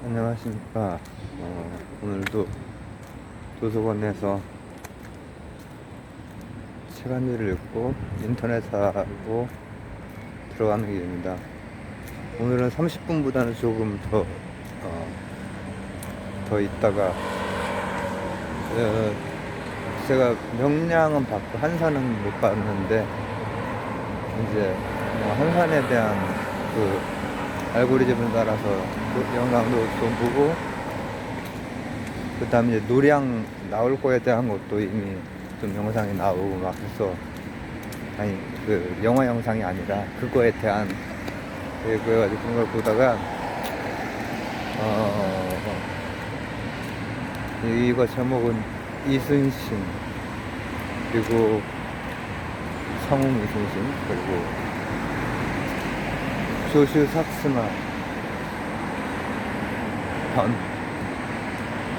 안녕하십니까. 오늘도 도서관에서 책 한 권을 읽고 인터넷하고 들어가는 길입니다. 오늘은 30분보다는 조금 더 있다가 제가 명량은 받고 한산은 못 받는데 이제 뭐 한산에 대한 그 알고리즘을 따라서 영상도 좀 보고, 그 다음에 이제 노량 나올 거에 대한 것도 이미 좀 영상이 나오고 막 해서, 아니 그 영화 영상이 아니라 그거에 대한 그래가지고 그런 걸 보다가 이거 제목은 이순신, 그리고 성웅 이순신, 그리고 조슈 삭스마 번,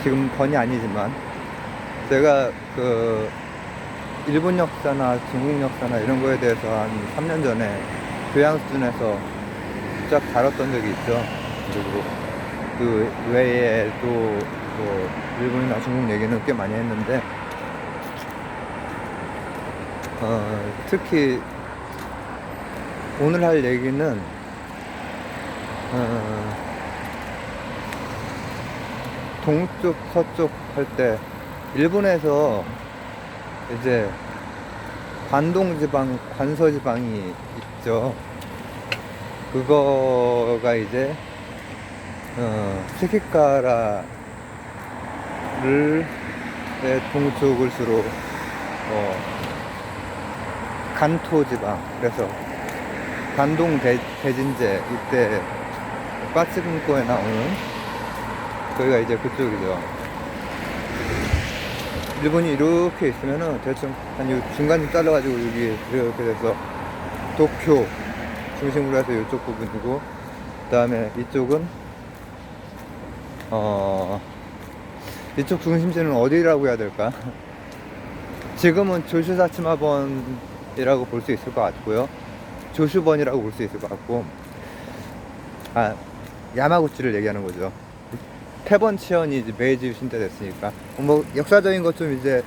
지금 번이 아니지만 제가 그 일본 역사나 중국 역사나 이런 거에 대해서 한 3년 전에 교양 수준에서 쫙 다뤘던 적이 있죠. 그리고 그 외에 또 뭐 일본이나 중국 얘기는 꽤 많이 했는데, 특히 오늘 할 얘기는 동쪽 서쪽 할 때 일본에서 이제 관동지방, 관서지방이 있죠. 그거가 이제 스키카라를 동쪽을 주로 간토지방, 그래서 관동 대진제 이때 빠츠근코에 나오는 거기가 이제 그쪽이죠. 일본이 이렇게 있으면은 대충 한 중간 잘라가지고 여기 이렇게 돼서 도쿄 중심으로 해서 이쪽 부분이고, 그 다음에 이쪽은 이쪽 중심지는 어디라고 해야 될까? 지금은 조슈사치마번이라고 볼 수 있을 것 같고요. 조슈번이라고 볼 수 있을 것 같고, 야마구치를 얘기하는 거죠. 태번치현이 이제 메이지 신때 됐으니까 뭐 역사적인 것 좀 이제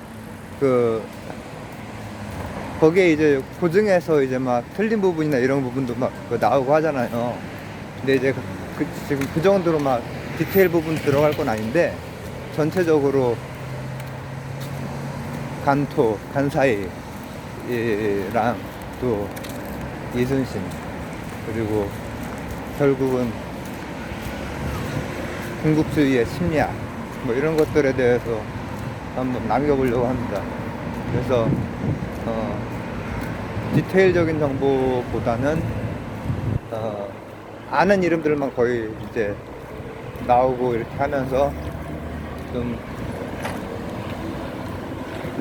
거기에 이제 고증에서 이제 막 틀린 부분이나 이런 부분도 막 나오고 하잖아요. 근데 이제 지금 그 정도로 막 디테일 부분 들어갈 건 아닌데, 전체적으로 간사이랑 또 이순신, 그리고 결국은 군국주의의 심리학, 뭐 이런 것들에 대해서 한번 남겨보려고 합니다. 그래서 디테일적인 정보보다는 아는 이름들만 거의 이제 나오고 이렇게 하면서 좀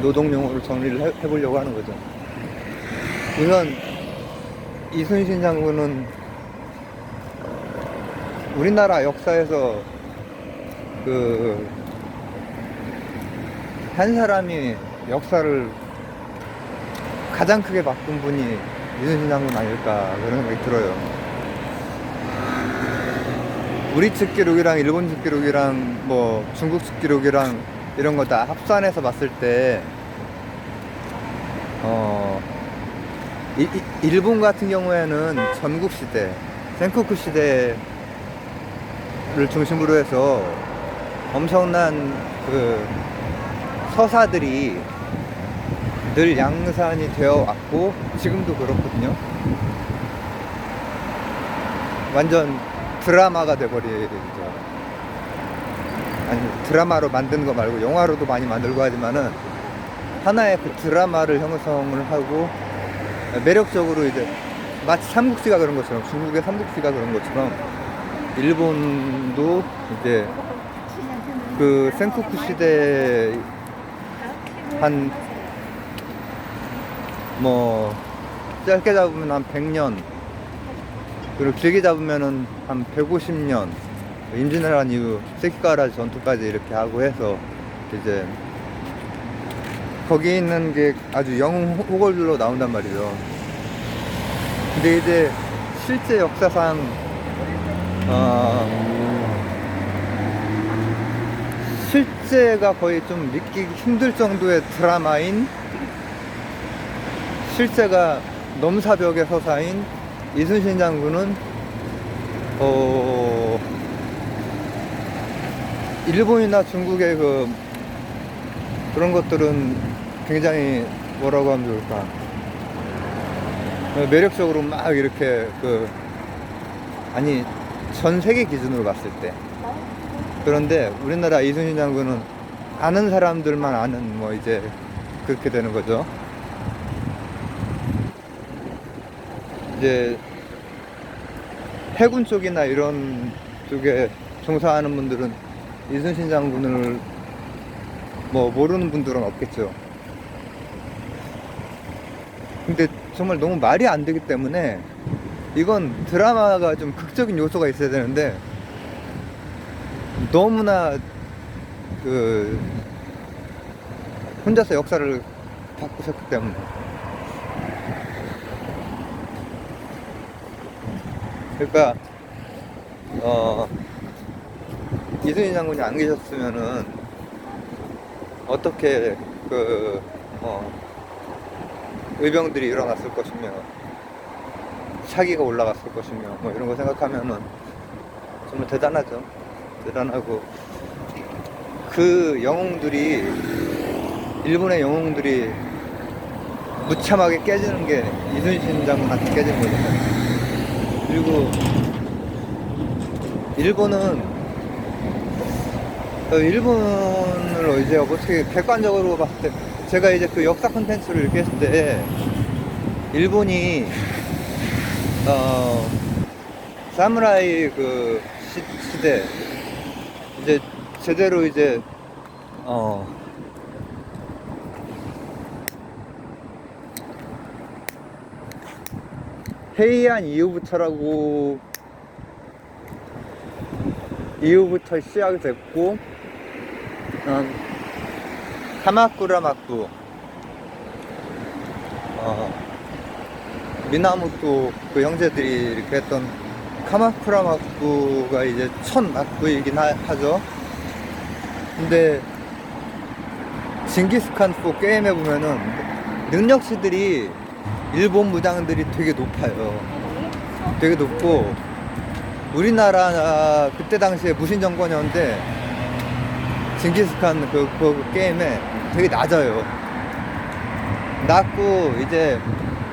노동용어로 정리를 해보려고 하는 거죠. 우선 이순신 장군은 우리나라 역사에서 한 사람이 역사를 가장 크게 바꾼 분이 이순신 장군 아닐까, 그런 생각이 들어요. 우리 측 기록이랑 일본 측 기록이랑 뭐 중국 측 기록이랑 이런 거 다 합산해서 봤을 때 일본 같은 경우에는 전국시대, 센코쿠 시대를 중심으로 해서 엄청난 서사들이 늘 양산이 되어 왔고 지금도 그렇거든요. 완전 드라마가 돼버리죠. 아니, 드라마로 만드는 거 말고 영화로도 많이 만들고 하지만은 하나의 그 드라마를 형성을 하고 매력적으로 이제 마치 삼국지가 그런 것처럼, 중국의 삼국지가 그런 것처럼 일본도 이제 그 센코쿠 시대 한 뭐 짧게 잡으면 한 100년, 그리고 길게 잡으면은 한 150년, 임진왜란 이후 세키가라 전투까지 이렇게 하고 해서 이제 거기 있는 게 아주 영웅 호걸들로 나온단 말이죠. 근데 이제 실제 역사상 실제가 거의 좀 믿기 힘들 정도의 드라마인, 실제가 넘사벽의 서사인 이순신 장군은 일본이나 중국의 그런 것들은 굉장히 뭐라고 하면 좋을까, 매력적으로 막 이렇게 아니 전 세계 기준으로 봤을 때. 그런데 우리나라 이순신 장군은 아는 사람들만 아는 뭐 이제 그렇게 되는 거죠. 이제 해군 쪽이나 이런 쪽에 종사하는 분들은 이순신 장군을 뭐 모르는 분들은 없겠죠. 근데 정말 너무 말이 안 되기 때문에 이건 드라마가 좀 극적인 요소가 있어야 되는데 너무나 혼자서 역사를 바꾸셨기 때문에. 그러니까 이순신 장군이 안 계셨으면은 어떻게 의병들이 일어났을 것이며 사기가 올라갔을 것이며 뭐 이런 거 생각하면은 정말 대단하죠. 대단하고 그 영웅들이, 일본의 영웅들이 무참하게 깨지는 게 이순신 장군한테 깨지는 거잖아요. 그리고 일본을 이제 어떻게 객관적으로 봤을 때, 제가 이제 그 역사 콘텐츠를 이렇게 했을 때 일본이 사무라이 시대 이제 제대로 이제 헤이안 이후부터 시작이 됐고, 카마쿠라 막부, 미나모토 그 형제들이 이렇게 했던 카마쿠라 막부가 이제 첫 막부이긴 하죠. 근데 징기스칸 4 게임에 보면은 능력치들이 일본 무장들이 되게 높아요. 되게 높고, 우리나라 그때 당시에 무신 정권이었는데 징기스칸 그 게임에 되게 낮아요. 낮고 이제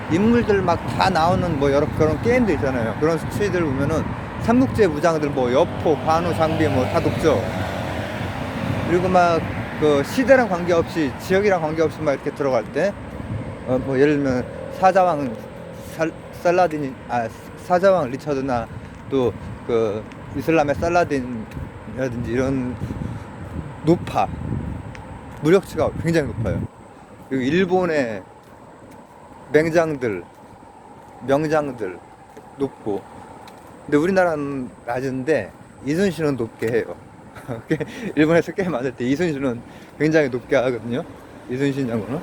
인물들 막 다 나오는 뭐 여러 그런 게임도 있잖아요. 그런 수치들 보면은 삼국지의 무장들 뭐 여포, 관우, 장비 뭐 다 높죠. 그리고 막 시대랑 관계없이, 지역이랑 관계없이 막 이렇게 들어갈 때 뭐 예를 들면 사자왕 사자왕 리처드나 또 이슬람의 살라딘이라든지 이런 무력치가 굉장히 높아요. 그리고 일본의 명장들 높고, 근데 우리나라는 낮은데 이순신은 높게 해요. 일본에서 게임 만들 때 이순신은 굉장히 높게 하거든요. 이순신 장군은.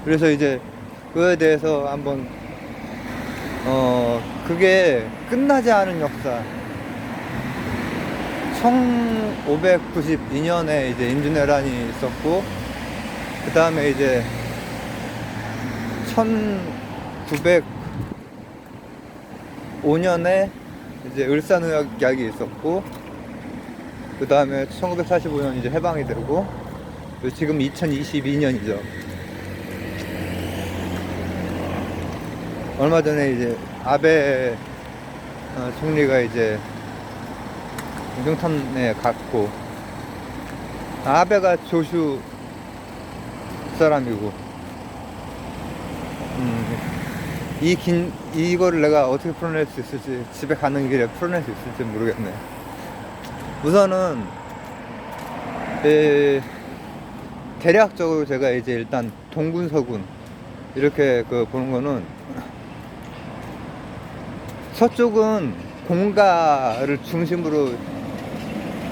그래서 이제 그거에 대해서 한번 그게 끝나지 않은 역사, 1592년에 이제 임진왜란이 있었고, 그 다음에 이제 1905년에 이제 을사늑약이 있었고, 그 다음에 1945년 이제 해방이 되고, 지금 2022년이죠. 얼마 전에 이제 아베 총리가 이제 공정탐에 갔고, 아베가 조슈 사람이고, 이거를 내가 어떻게 풀어낼 수 있을지, 집에 가는 길에 풀어낼 수 있을지 모르겠네. 우선은 대략적으로 제가 이제 일단 동군 서군 이렇게 보는 거는, 서쪽은 공가를 중심으로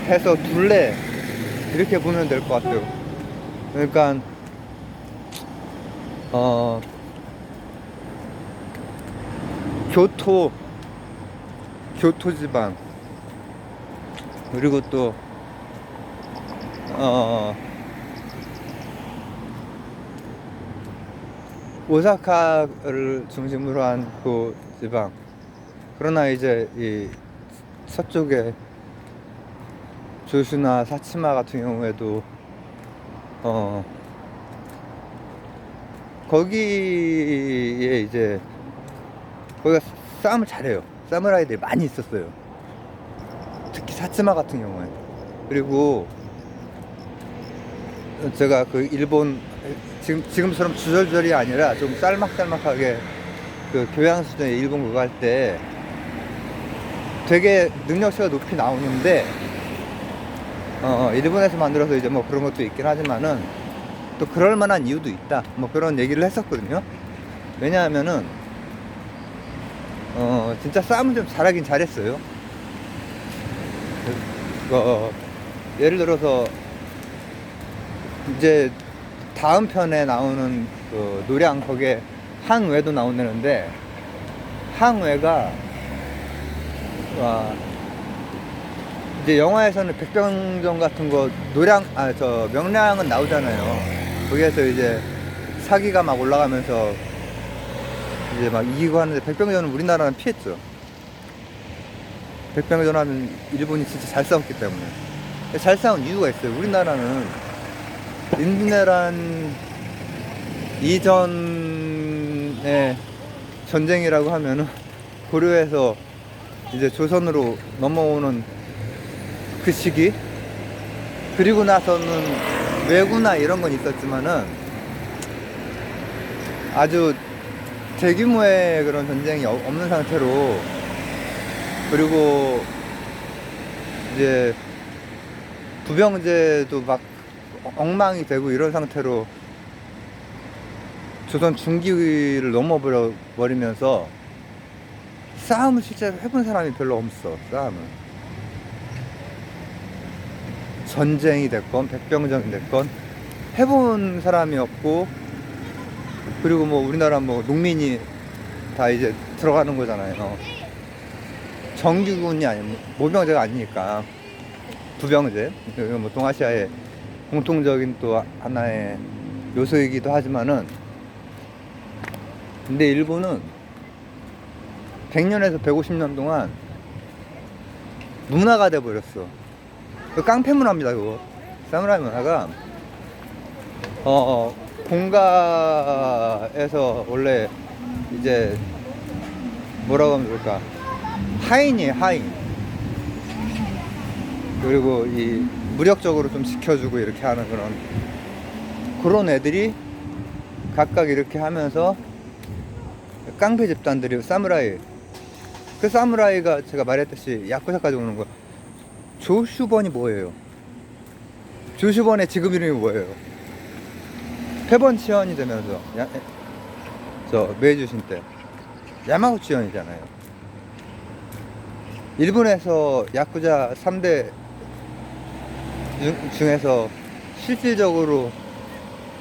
해서 둘레 이렇게 보면 될 것 같아요. 그러니까 교토, 교토지방, 그리고 또 오사카를 중심으로 한 그 지방. 그러나 이제 이 서쪽에 조슈나 사치마 같은 경우에도 거기에 이제 거기가 싸움을 잘해요. 사무라이들이 많이 있었어요. 특히 사츠마 같은 경우에. 그리고 제가 그 일본 지금처럼 주절주절이 아니라 좀 쌀막쌀막하게 그 교양 수준의 일본 그거 할 때 되게 능력치가 높이 나오는데 일본에서 만들어서 이제 뭐 그런 것도 있긴 하지만은 또 그럴 만한 이유도 있다, 뭐 그런 얘기를 했었거든요. 왜냐하면은 진짜 싸움을 좀 잘하긴 잘했어요. 예를 들어서 이제 다음 편에 나오는 그 노량 거기에 항외도 나온다는데, 항외가 이제 영화에서는 백병전 같은 거 명량은 나오잖아요. 거기에서 이제 사기가 막 올라가면서 이제 막 이기고 하는데, 백병전은 우리나라는 피했죠. 백병전 하면 일본이 진짜 잘 싸웠기 때문에. 잘 싸운 이유가 있어요. 우리나라는 임진왜란 이전의 전쟁이라고 하면은 고려에서 이제 조선으로 넘어오는 그 시기, 그리고 나서는 왜구나 이런 건 있었지만은 아주 대규모의 그런 전쟁이 없는 상태로, 그리고 이제 부병제도 막 엉망이 되고 이런 상태로 조선 중기를 넘어버리면서 싸움을 실제로 해본 사람이 별로 없어. 싸움을, 전쟁이 됐건 백병전이 됐건 해본 사람이 없고, 그리고 뭐 우리나라 뭐 농민이 다 이제 들어가는 거잖아요. 정규군이 아니면 모병제가 아니니까. 부병제, 뭐 동아시아의 공통적인 또 하나의 요소이기도 하지만은, 근데 일본은 100년에서 150년 동안 문화가 돼버렸어. 그 깡패 문화입니다, 그거. 사무라이 문화가 본가에서 원래 이제 뭐라고 하면 좋을까, 하인이에요, 하인. 그리고 이 무력적으로 좀 지켜주고 이렇게 하는 그런 애들이 각각 이렇게 하면서 깡패 집단들이 사무라이. 그 사무라이가 제가 말했듯이 야쿠자까지 오는 거. 조슈번이 뭐예요? 조슈번의 지금 이름이 뭐예요? 패번치현이 되면서 메이주신 때 야마구치현이잖아요. 일본에서 야쿠자 3대 중에서 실질적으로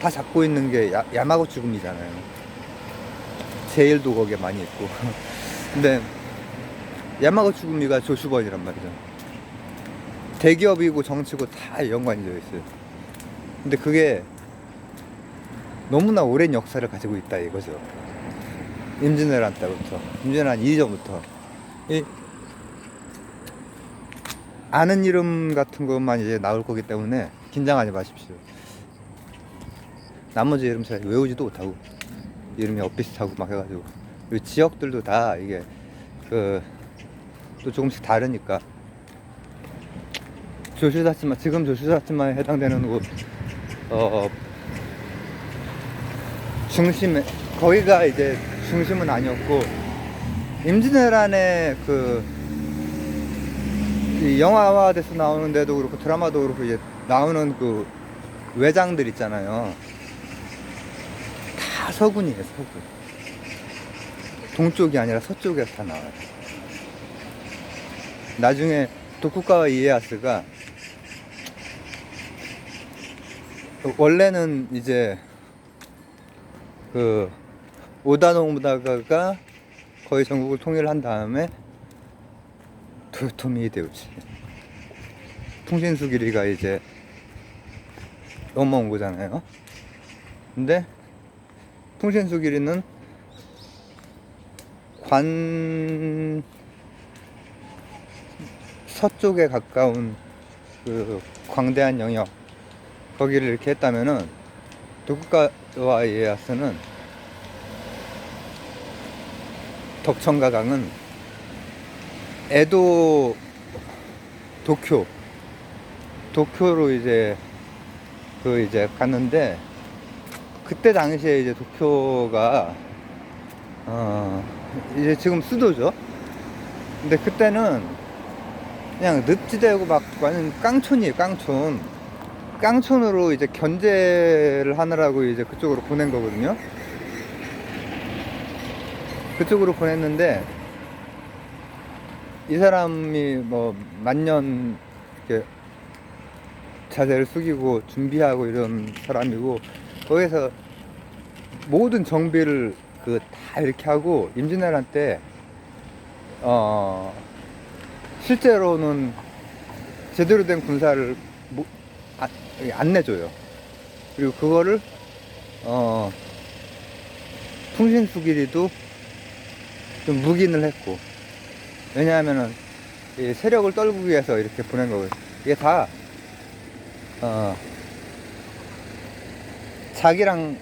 다 잡고 있는 게 야마구치군이잖아요. 제일도 거기에 많이 있고. 근데 야마구치군이가 조슈번이란 말이죠. 대기업이고 정치고 다 연관이 되어 있어요. 근데 그게 너무나 오랜 역사를 가지고 있다 이거죠. 임진왜란 때부터, 임진왜란 이전부터. 아는 이름 같은 것만 이제 나올 거기 때문에 긴장하지 마십시오. 나머지 이름 잘 외우지도 못하고 이름이 엇비슷하고 막 해가지고, 그리고 지역들도 다 이게 또 조금씩 다르니까. 조슈사츠마, 지금 조슈사츠마에 해당되는 곳 중심에, 거기가 이제 중심은 아니었고, 임진왜란의 이 영화화돼서 나오는데도 그렇고 드라마도 그렇고 이제 나오는 그 외장들 있잖아요. 다 서군이에요, 서군. 동쪽이 아니라 서쪽에서 다 나와요. 나중에 도쿠가와 이에야스가 원래는 이제 오다 노부나가가 거의 전국을 통일을 한 다음에 도요토미 히데요시. 풍신수기리가 이제 넘어온 거잖아요. 근데 풍신수기리는 관 서쪽에 가까운 그 광대한 영역 거기를 이렇게 했다면은 도쿠가와 이에야스는 덕천가강은 에도 도쿄로 이제 갔는데, 그때 당시에 이제 도쿄가 이제 지금 수도죠. 근데 그때는 그냥 늪지대고 막 완전 깡촌이에요. 깡촌으로 이제 견제를 하느라고 이제 그쪽으로 보낸 거거든요. 그쪽으로 보냈는데, 이 사람이 뭐 만년 이렇게 자세를 숙이고 준비하고 이런 사람이고, 거기서 모든 정비를 다 이렇게 하고 임진왜란 때 실제로는 제대로 된 군사를 안 내줘요. 그리고 그거를 풍신수기리도 좀 묵인을 했고, 왜냐하면은 이 세력을 떨구기 위해서 이렇게 보낸 거거든요. 이게 다 자기랑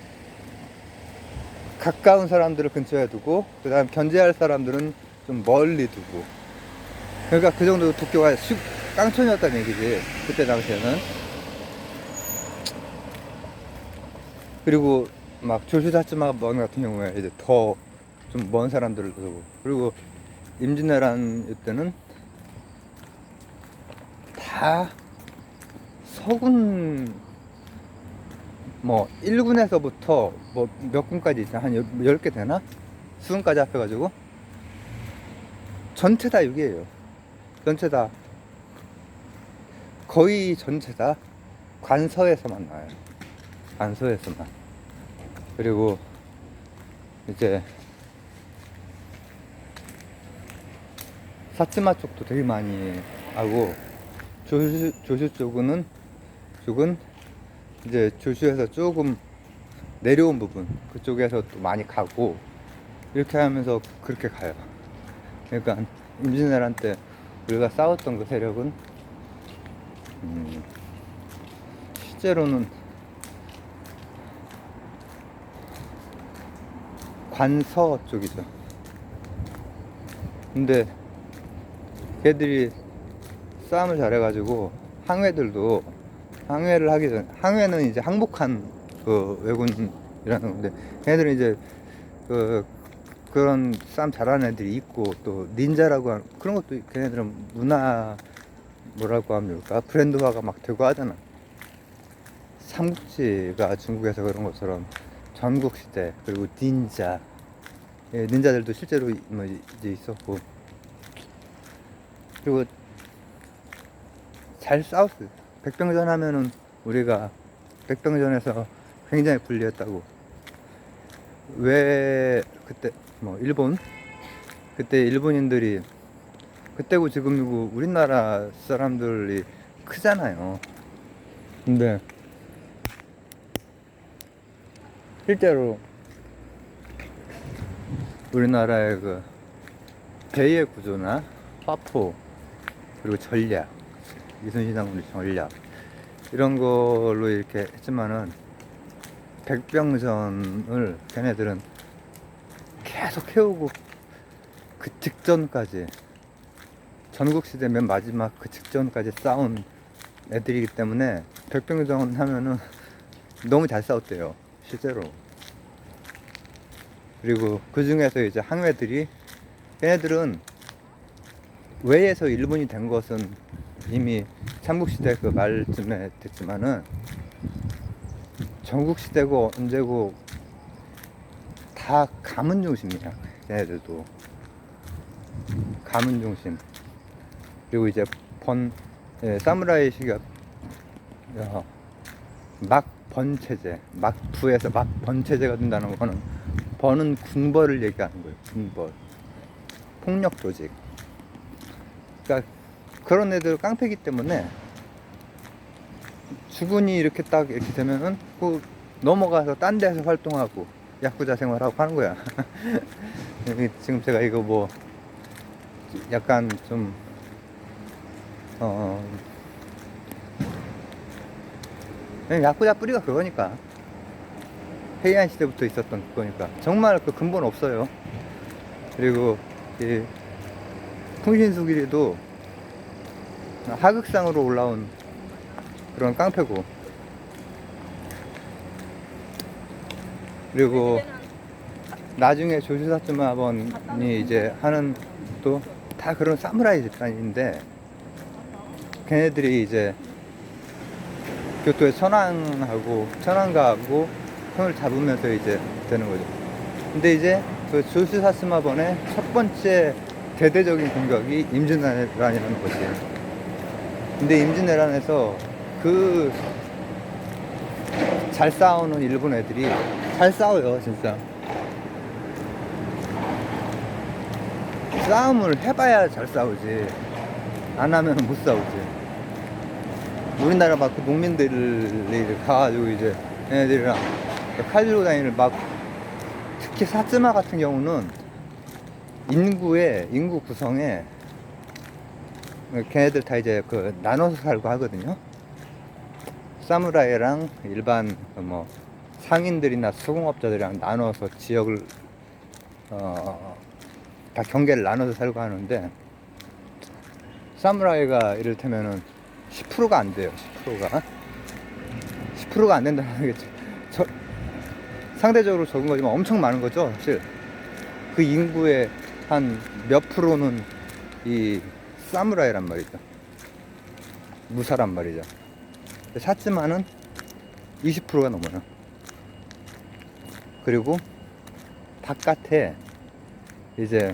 가까운 사람들을 근처에 두고, 그 다음 견제할 사람들은 좀 멀리 두고, 그러니까 그 정도 도쿄가 깡촌이었다는 얘기지, 그때 당시에는. 그리고 막 조슈다츠마 먼 같은 경우에 이제 더 좀 먼 사람들을 두고, 그리고 임진왜란 이때는 다 서군 뭐 1군에서부터 뭐 몇 군까지 있잖아. 한 10개 되나? 수군까지 합해가지고 전체 다 6이에요. 전체 다, 거의 전체 다 관서에서만 나와요. 관서에서만. 그리고 이제 사츠마 쪽도 되게 많이 하고, 조슈 쪽은 이제 조슈에서 조금 내려온 부분 그쪽에서 또 많이 가고, 이렇게 하면서 그렇게 가요. 그러니까 임진왜란 때 우리가 싸웠던 그 세력은 실제로는 관서 쪽이죠. 근데 걔들이 싸움을 잘해가지고 항해를 하기 전에, 항해는 이제 항복한 그 왜군이라는 건데, 걔네들은 이제 그런 싸움 잘하는 애들이 있고, 또 닌자라고 하는 그런 것도, 걔네들은 문화 뭐라고 합니까, 브랜드화가 막 되고 하잖아. 삼국지가 중국에서 그런 것처럼 전국시대, 그리고 닌자, 닌자들도 실제로 뭐 이제 있었고, 그리고 잘 싸웠어요. 백병전 하면은 우리가 백병전에서 굉장히 불리했다고. 왜 그때 뭐 그때 일본인들이, 그때고 지금이고 우리나라 사람들이 크잖아요. 근데 실제로 우리나라의 그 대의 구조나 화포, 그리고 전략, 이순신장군의 전략, 이런 걸로 이렇게 했지만은, 백병전을 걔네들은 계속 해오고, 그 직전까지, 전국시대 맨 마지막 그 직전까지 싸운 애들이기 때문에, 백병전 하면은 너무 잘 싸웠대요, 실제로. 그리고 그 중에서 이제 항해들이, 걔네들은 외에서 일본이 된 것은 이미 삼국시대 그 말쯤에 됐지만은, 전국시대고 언제고 다 가문 중심이야. 얘네들도 가문 중심. 그리고 이제 사무라이식의 막번 체제, 막부에서 막번 체제가 된다는 거는, 번은 군벌을 얘기하는 거예요. 군벌, 폭력 조직. 그러니까 그런 애들 깡패기 때문에 주군이 이렇게 딱 이렇게 되면은 그 넘어가서 딴 데서 활동하고 야쿠자 생활하고 하는 거야. 지금 제가 이거 뭐 약간 좀 그냥 야쿠자 뿌리가 그거니까, 헤이안 시대부터 있었던 그거니까 정말 그 근본 없어요. 그리고 이 풍신수길이도 하극상으로 올라온 그런 깡패고, 그리고 나중에 조슈사츠마번이 이제 하는 또 다 그런 사무라이 집단인데, 걔네들이 이제 교토에 천황가하고 손을 잡으면서 이제 되는 거죠. 근데 이제 그 조슈사츠마번의 첫 번째 대대적인 공격이 임진왜란이라는 거지. 근데 임진왜란에서 그 잘 싸우는 일본 애들이 잘 싸워요, 진짜. 싸움을 해봐야 잘 싸우지, 안 하면 못 싸우지. 우리나라 막 그 농민들이 가가지고 이제 얘네들이랑 칼 들고 다니는 막, 특히 사츠마 같은 경우는 인구 구성에 걔네들 다 이제 그 나눠서 살고 하거든요. 사무라이랑 일반 뭐 상인들이나 수공업자들이랑 나눠서 지역을 다 경계를 나눠서 살고 하는데, 사무라이가 이를테면은 10%가 안 돼요. 10%가 안 된다는 게 상대적으로 적은 거지만 엄청 많은 거죠, 사실. 그 인구의 한 몇 프로는 이 사무라이란 말이죠. 무사란 말이죠. 사츠마는 20%가 넘어요. 그리고 바깥에 이제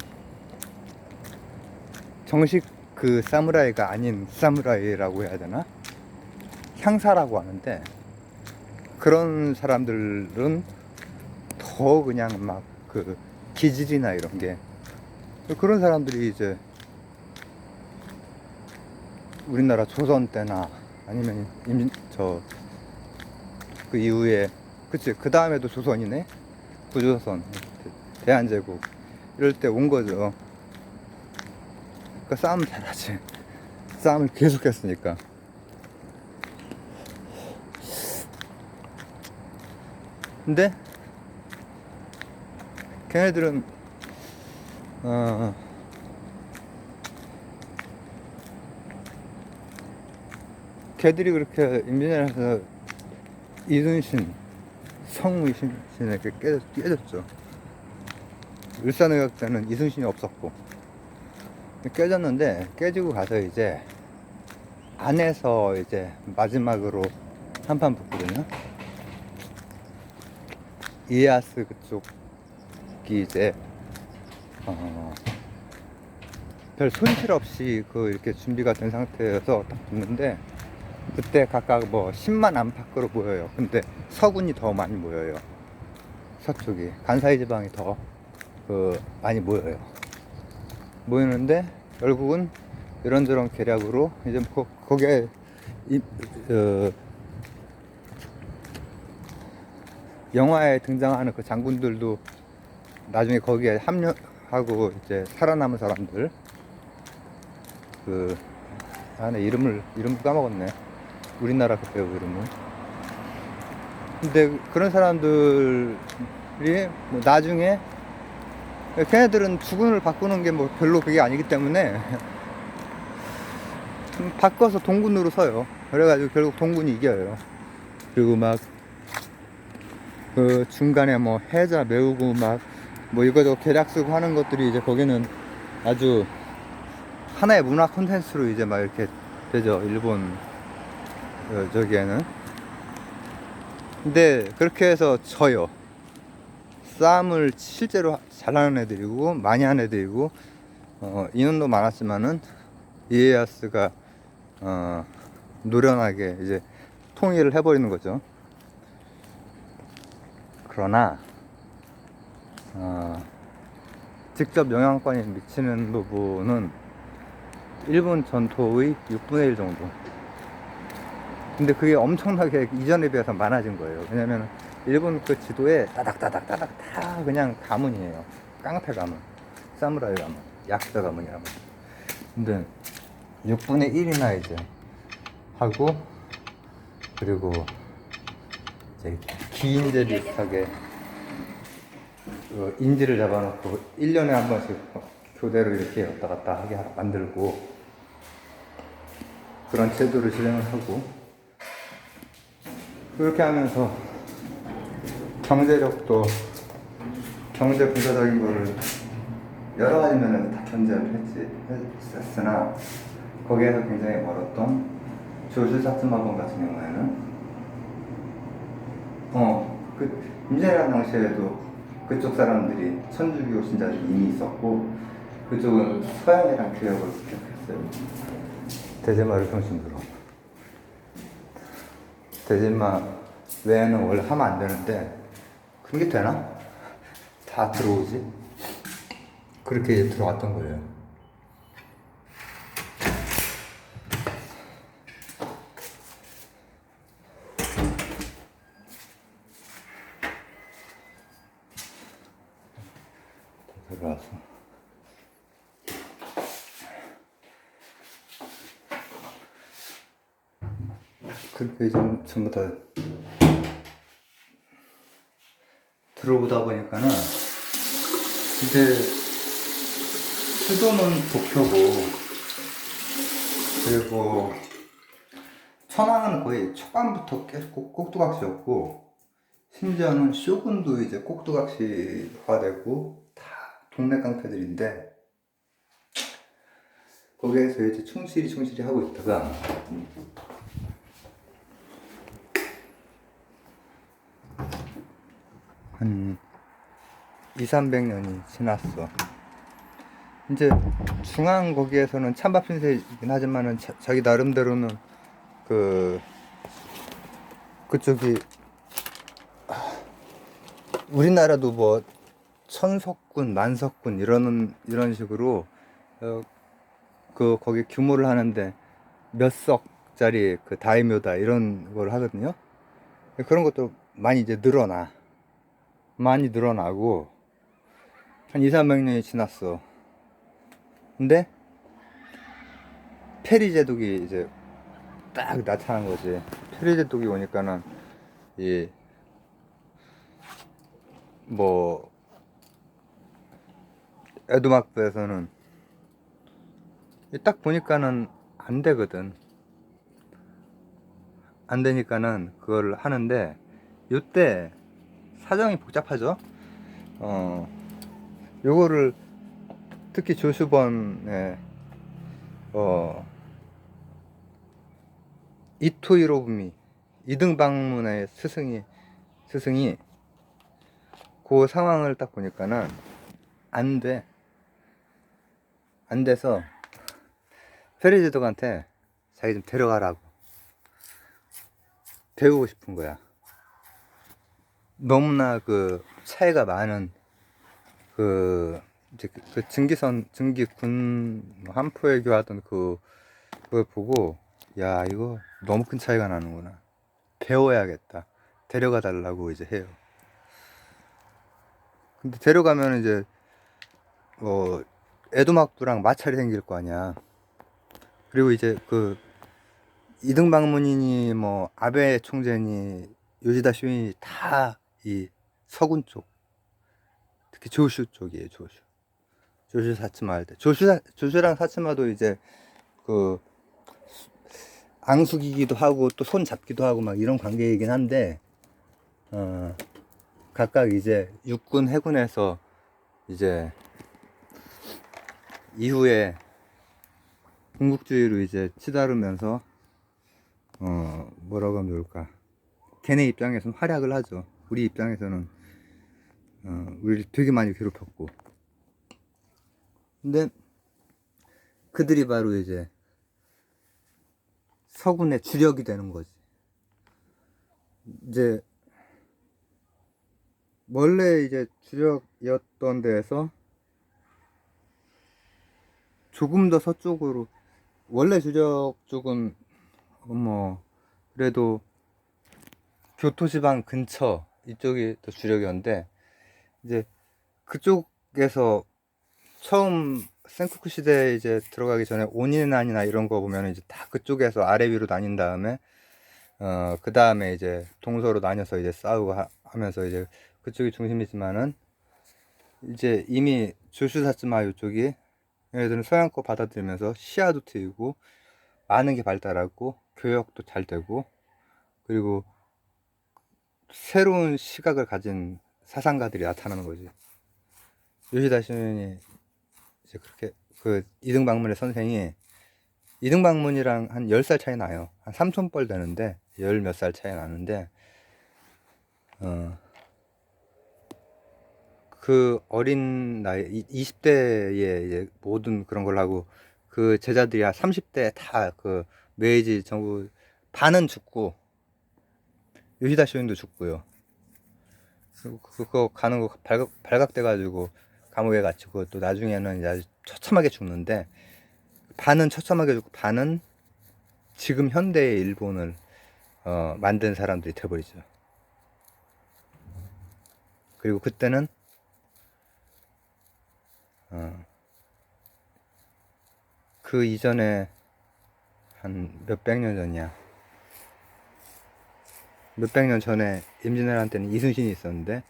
정식 그 사무라이가 아닌 사무라이라고 해야 되나? 향사라고 하는데, 그런 사람들은 더 그냥 막 그 기질이나 이런 게, 그런 사람들이 이제 우리나라 조선 때나 아니면 그 이후에, 그치, 그 다음에도 조선이네, 구조선, 대한제국 이럴 때 온 거죠. 그러니까 싸움 잘하지. 싸움을 계속 했으니까. 근데 걔네들은 걔들이 그렇게 임진왜란에서 이순신, 성의신에게 깨졌죠. 일산의학 때는 이순신이 없었고 깨졌는데, 깨지고 가서 이제 안에서 이제 마지막으로 한판 붙거든요. 이에야스 그쪽이 이제 별 손실 없이 그 이렇게 준비가 된 상태여서 딱 붙는데, 그때 각각 뭐 10만 안팎으로 모여요. 근데 서군이 더 많이 모여요. 서쪽이, 간사이 지방이 더 많이 모이는데, 결국은 이런저런 계략으로 이제 거기에 영화에 등장하는 그 장군들도 나중에 거기에 합류하고, 이제 살아남은 사람들, 그 안에 이름을 까먹었네, 우리나라 그 배우 이름을. 근데 그런 사람들이 뭐 나중에, 걔네들은 주군을 바꾸는 게 뭐 별로 그게 아니기 때문에 바꿔서 동군으로 서요. 그래가지고 결국 동군이 이겨요. 그리고 막 그 중간에 뭐 해자 메우고 막 뭐 이거저거 계략 쓰고 하는 것들이 이제 거기는 아주 하나의 문화 콘텐츠로 이제 막 이렇게 되죠, 일본 저기에는. 근데 그렇게 해서 져요. 싸움을 실제로 잘하는 애들이고 많이 하는 애들이고, 인원도 많았지만은 이에야스가 노련하게 이제 통일을 해버리는 거죠. 그러나 직접 영향권이 미치는 부분은 일본 전토의 6분의 1 정도. 근데 그게 엄청나게 이전에 비해서 많아진 거예요. 왜냐면 일본 그 지도에 따닥따닥따닥 다 그냥 가문이에요. 깡패 가문, 사무라이 가문, 약자 가문이라고. 근데 6분의 1이나 이제 하고, 그리고 이제 기인제 비슷하게 인지를 잡아놓고 1년에 한 번씩 교대로 이렇게 왔다 갔다 하게 만들고, 그런 제도를 실행을 하고, 그렇게 하면서 경제력도, 경제 군사적인 거를 여러 가지 면에서 다 견제를 했으나, 거기에서 굉장히 멀었던 조슈 사츠마본 같은 경우에는 임진왜란 당시에도 그쪽 사람들이 천주교 신자들이 이미 있었고, 그쪽은 서양이랑 교역을 합격했어요. 대제마를 중심으로. 대제마 외에는 원래 하면 안 되는데, 그게 되나? 다 들어오지? 그렇게 들어왔던 거예요. 들어와서. 그렇게 전부 다 들어오다 보니까는, 이제 수도는 도쿄고, 그리고 천황은 거의 초반부터 계속 꼭두각시였고, 심지어는 쇼군도 이제 꼭두각시화 되고 다 동네 깡패들인데, 거기에서 이제 충실히 하고 있다가 한 200~300년이 지났어. 이제 중앙 거기에서는 찬밥 신세이긴 하지만은 자기 나름대로는 그쪽이 우리나라도 뭐 천석군, 만석군 이런 식으로 거기 규모를 하는데 몇 석짜리 그 다이묘다 이런 걸 하거든요. 그런 것도 많이 이제 많이 늘어나고 한 200~300년이 지났어. 근데 페리 제독이 이제 딱 나타난 거지. 페리 제독이 오니까는 뭐 에도막부에서는 딱 보니까는 안 되거든. 안 되니까는 그걸 하는데, 요때 사정이 복잡하죠. 요거를 특히 조슈번의 이토 히로부미 이등방문의 스승이 그 상황을 딱 보니까는 안 돼서 페리제독한테 자기 좀 데려가라고, 배우고 싶은 거야. 너무나 그 차이가 많은 이제 증기군 한포외교 하던 그걸 보고, 야, 이거 너무 큰 차이가 나는구나. 배워야겠다. 데려가 달라고 이제 해요. 근데 데려가면 이제 에도막부랑 마찰이 생길 거 아니야. 그리고 이제 이등방문이니 뭐 아베 총재니 요시다 쇼인이 다 이 서군 쪽, 특히 조슈 쪽이에요. 조슈 사츠마 할 때 조슈랑 사츠마도 이제 앙숙이기도 하고 또 손 잡기도 하고 막 이런 관계이긴 한데, 각각 이제 육군 해군에서 이제 이후에 군국주의로 이제 치다르면서 뭐라고 하면 좋을까, 걔네 입장에서는 활약을 하죠. 우리 입장에서는 우리를 되게 많이 괴롭혔고. 근데 그들이 바로 이제 서군의 주력이 되는 거지. 이제 원래 이제 주력이었던 데에서 조금 더 서쪽으로 원래 주력 쪽은 뭐 그래도 교토지방 근처 이쪽이 더 주력이었는데, 이제 그쪽에서 처음 센쿠쿠 시대에 이제 들어가기 전에 온인난이나 이런 거 보면 이제 다 그쪽에서 아래 위로 나뉜 다음에 그 다음에 이제 동서로 나뉘어서 이제 싸우고 하면서 이제 그쪽이 중심이지만은, 이제 이미 조슈사츠마 이쪽이 얘네들은 서양 거 받아들이면서 시야도 트이고 많은 게 발달하고 교역도 잘 되고, 그리고 새로운 시각을 가진 사상가들이 나타나는 거지. 요시다 시인이 이제 그렇게, 그 이등방문의 선생이, 이등방문이랑 한 10살 차이 나요. 한 삼촌뻘 되는데, 열 몇 살 차이 나는데, 그 어린 나이, 20대에 이제 모든 그런 걸 하고, 그 제자들이 한 30대 다 그 메이지 정부, 반은 죽고, 요시다 쇼인도 죽고요. 그거 가는 거 발각돼가지고 감옥에 갇히고, 또 나중에는 이제 아주 처참하게 죽는데, 반은 처참하게 죽고 반은 지금 현대의 일본을 만든 사람들이 돼버리죠. 그리고 그때는 그 이전에 한 몇백 년 전이야. 몇백 년 전에 임진왜란때는 이순신이 있었는데,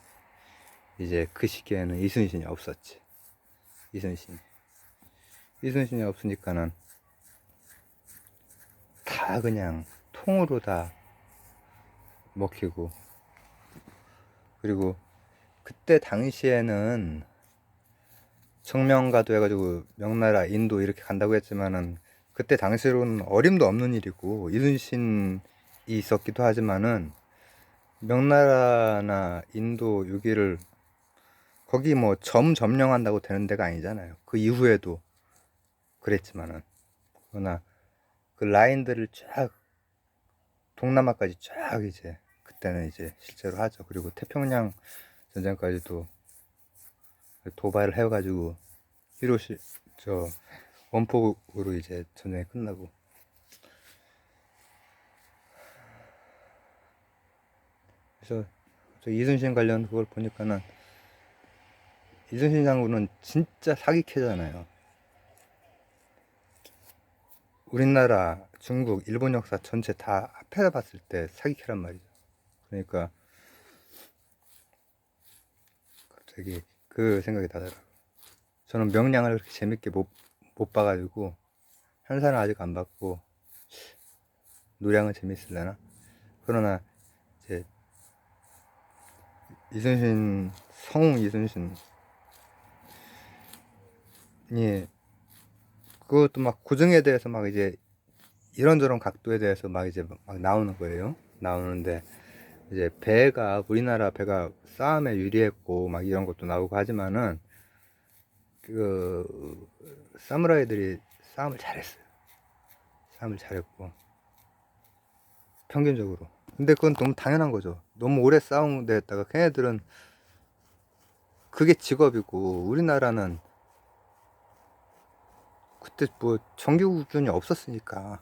이제 그 시기에는 이순신이 없었지. 이순신이 없으니까는 다 그냥 통으로 다 먹히고, 그리고 그때 당시에는 청명가도 해가지고 명나라, 인도 이렇게 간다고 했지만은, 그때 당시로는 어림도 없는 일이고, 이순신이 있었기도 하지만은 명나라나 인도 여기를, 거기 뭐 점령한다고 되는 데가 아니잖아요. 그 이후에도 그랬지만은, 그러나 그 라인들을 쫙 동남아까지 쫙 이제 그때는 이제 실제로 하죠. 그리고 태평양 전쟁까지도 도발을 해가지고 히로시 저 원폭으로 이제 전쟁이 끝나고. 그래서 저 이순신 관련 그걸 보니까는, 이순신 장군은 진짜 사기캐잖아요. 우리나라, 중국, 일본 역사 전체 다 합해서 봤을 때 사기캐란 말이죠. 그러니까 갑자기 그 생각이 나더라고요. 저는 명량을 그렇게 재밌게 못 봐가지고, 한산은 아직 안 봤고, 노량은 재밌을려나? 그러나 이제 이순신, 성웅 이순신이 그것도 막 고증에 대해서 막 이제 이런저런 각도에 대해서 막 이제 막 나오는 거예요. 나오는데 이제 배가, 우리나라 배가 싸움에 유리했고 막 이런 것도 나오고 하지만은, 그 사무라이들이 싸움을 잘했어요. 싸움을 잘했고 평균적으로. 근데 그건 너무 당연한 거죠. 너무 오래 싸운 데에다가 걔네들은 그게 직업이고, 우리나라는 그때 뭐 정규군이 없었으니까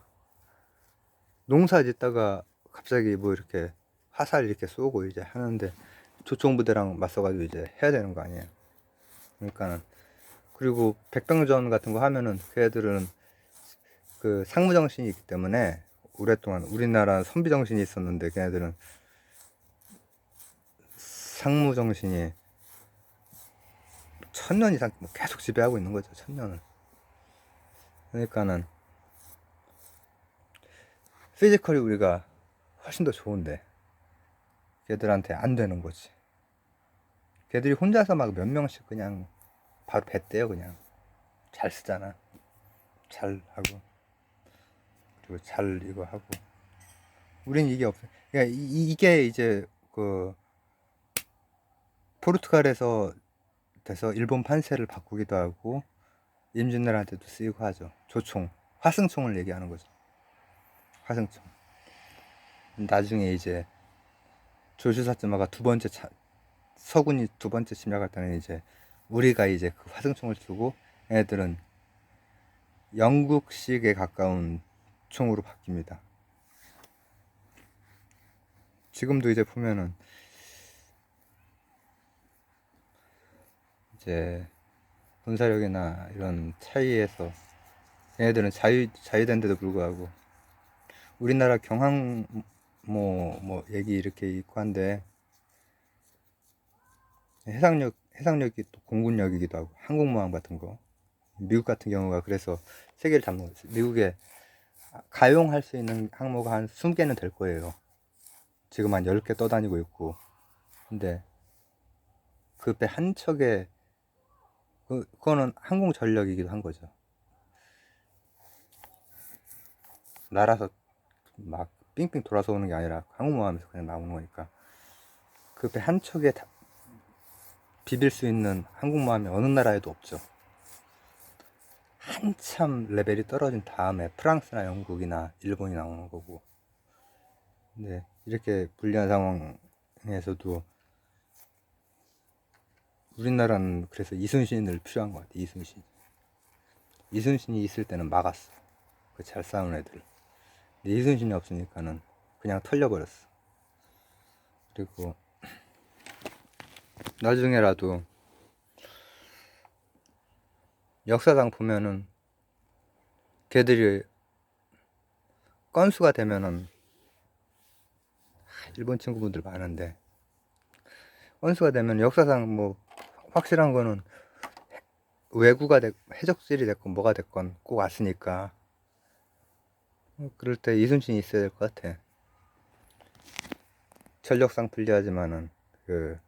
농사 짓다가 갑자기 뭐 이렇게 화살 이렇게 쏘고 이제 하는데, 조총부대랑 맞서가지고 이제 해야 되는 거 아니에요. 그러니까는, 그리고 백병전 같은 거 하면은 걔들은 그 상무정신이 있기 때문에, 오랫동안 우리나라 선비정신이 있었는데 걔네들은 상무정신이 1000년 이상 뭐 계속 지배하고 있는 거죠. 1000년을. 그러니까는 피지컬이 우리가 훨씬 더 좋은데 걔들한테 안 되는 거지. 걔들이 혼자서 막 몇 명씩 그냥 바로 뱉대요. 그냥 잘 쓰잖아. 잘 하고, 그리고 잘 이거 하고. 우린 이게 없어. 그러니까 이게 이제 그 포르투갈에서 돼서 일본 판세를 바꾸기도 하고, 임진왜란한테도 쓰이고 하죠. 조총, 화승총을 얘기하는 거죠. 화승총. 나중에 이제 조슈사츠마가 서군이 두 번째 침략할 때는 이제 우리가 이제 그 화승총을 쓰고, 애들은 영국식에 가까운 총으로 바뀝니다. 지금도 이제 보면은 이제 군사력이나 이런 차이에서 얘네들은 자유된데도 불구하고 우리나라 경항 뭐 얘기 이렇게 있고 한데 해상력이 또 공군력이기도 하고 항공모함 같은 거 미국 같은 경우가 그래서 세계를 잡는 거죠. 미국에 가용할 수 있는 항모가 한 20개는 될 거예요. 지금 한 10개 떠다니고 있고 근데 그 배 한 척에 그거는 항공 전력이기도 한 거죠. 날아서 막 삥삥 돌아서 오는 게 아니라 항공모함에서 그냥 나오는 거니까 그 배 한 척에 비빌 수 있는 항공모함이 어느 나라에도 없죠. 한참 레벨이 떨어진 다음에 프랑스나 영국이나 일본이 나오는 거고. 근데 이렇게 불리한 상황에서도 우리나라는 그래서 이순신을 필요한 것 같아. 이순신이 있을 때는 막았어. 그 잘 싸우는 애들. 근데 이순신이 없으니까는 그냥 털려버렸어. 그리고 나중에라도 역사상 보면은 걔들이 건수가 되면은 일본 친구분들 많은데 건수가 되면 역사상 뭐 확실한 거는 왜구가 해적질이 됐건 뭐가 됐건 꼭 왔으니까 그럴 때 이순신이 있어야 될 것 같아. 전력상 불리하지만은 그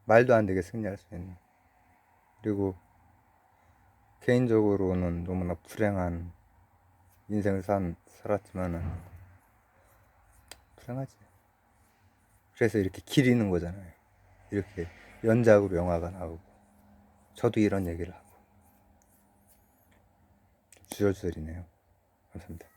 말도 안 되게 승리할 수 있는. 그리고 개인적으로는 너무나 불행한 인생을 살았지만은 불행하지. 그래서 이렇게 기리는 거잖아요. 이렇게 연작으로 영화가 나오고 저도 이런 얘기를 하고 주저주저이네요. 감사합니다.